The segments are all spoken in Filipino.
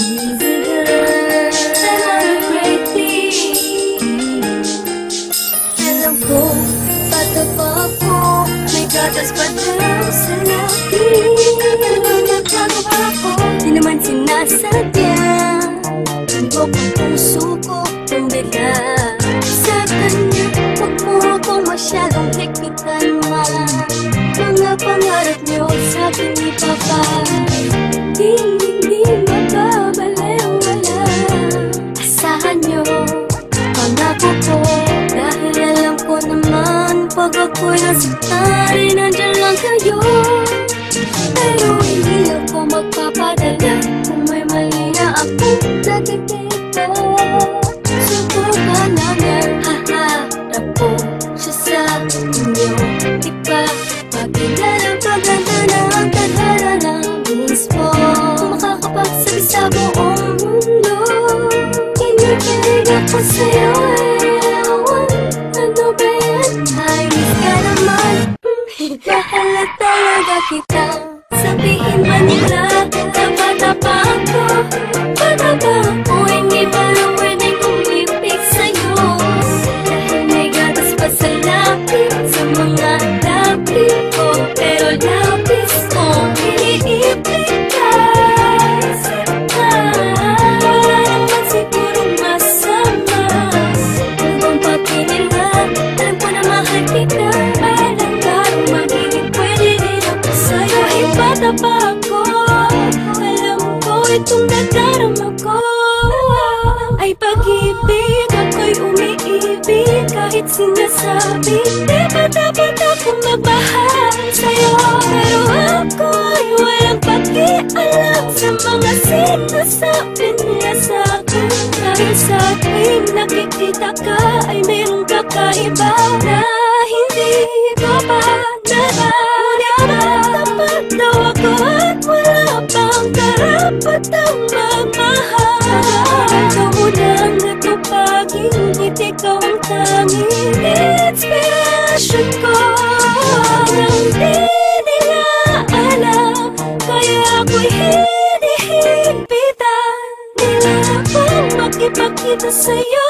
Easy girl, another great thing. Alam ko, bata pa ako, may gatas pa daw sa labi. Nagbago pa ako, di naman sinasadya. Tumbok ang puso ko, tumbila sa kanya. Huwag mo akong masyadong teknikan man. Mga pangarap niyo sa akin ni Papa, hindi magbabalewala. Asahan niyo, pangako ko, dahil alam ko naman pag ako'y nasaktan, nandyan lang kayo. Pero hindi ako magpapadala kung may mali na akong nakikita. Subukan namin, haharap ko siya sa inyo. Di ba makilala paganda na ang tadhana na mismo? Kung makakapagsabi sa buong mundo, kinikilig ako sa'yo. Ano ba yan? Ayos ka naman. Mahal na talaga kita. Sabihin ba nila na bata pa ako? Bata pa ako, hindi pa lang pwedeng kumipig sa'yo. Dahil may gatas pa sa lapis, sa mga lapis ko. Pero lapis ko, iniipig ka. Wala naman sigurong masama. Kung bang papinila, alam ko na mahal kita. Alam ka kung magiging pwede rin ako sa'yo. Kahit bata pa ako, alam ko itong nadarama ko ay pag-ibig. Ako'y umiibig kahit sinasabi di ba dapat akong magmahal sa'yo? Pero ako'y walang pakialam sa mga sinasabi nila sa'kin. Dahil sa tuwing nakikita ka ay mayroong kakaiba na hindi ko pa nararamdaman. Tapat daw ako at wala pang karapatang magmahal. Ikaw mo lang natupagin, hindi ikaw ang tanging inspirasyon ko. Nang di nila alam, kaya ako'y hinihigpitan nila akong makipagkita sa'yo.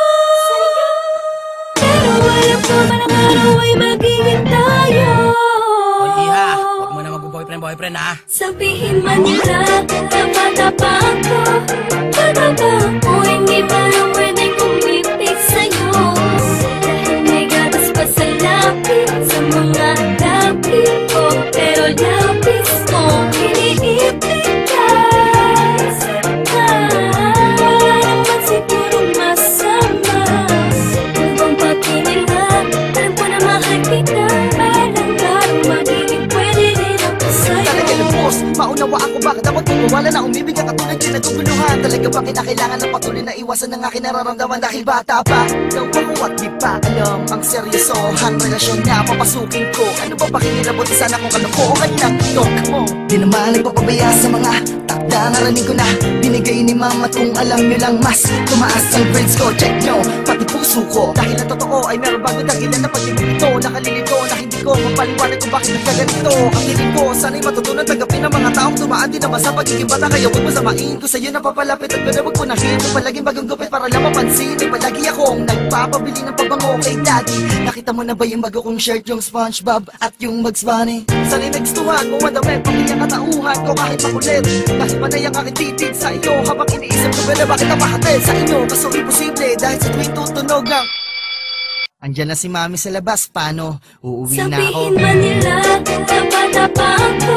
Pero alam ko man ang araw ay magiging tayo. Iha, huwag mo na mag-boyfriend ha. Sabihin man nila na bata pa ako, bata pa ako, hindi pa lang pwedeng kumipig sa'yo. Dahil may gatas pa sa lapis, sa mga lapis ko. Pero lapis ko, iniipig ka. Wala naman sigurong masama. Kung bang papinila, alam ko na mahal kita. Alam ka kung magiging pwede rin ako sa'yo. Talaga lubos, maunawa ako bakit dapat magwawala na umibig ang katulad yung naguguluhan. Talaga ba kinakailangan ng patuloy na iwasan ng aking nararamdaman dahil bata pa daw ako at di pa alam ang seryosohan relasyon na papasukin ko. Ano ba pakinilabot sana kung kalokohan ng tok mo? Di naman nagpapabaya sa mga takda, narinig ko na binigay ni mama. Kung alam nyo lang mas tumaas ang grades ko, check nyo pati puso ko. Dahil ang totoo ay meron bago dahilan na pag-ibig ito. Nakalilito na hindi ko mapaliwanag kung bakit nagkaganito. Ang hiling ko sana'y matutunan tanggapin ng mga taong tumaan din naman sa pagiging bata. Kaya huwag masamain ko sa'yo na papalapit at gano'n huwag punahin. Kung palaging bagong gupit para lang mapansin, ay palagi akong nagpapabili ng pabango kay daddy. Nakita mo na ba yung bago kong shirt, yung SpongeBob at yung Bugs Bunny? Sana'y nagstuhan mo ang damit, pamilya katauhan ko kahit makulit. Dahil panay ang aking titig sa iyo habang iniisip ko ba bakit napakatid sa inyo. Kaso imposible dahil sa tuwing tutunog ng andyan na si mami sa labas, paano? Uuwi na ako. Sabihin man nila na bata pa ako,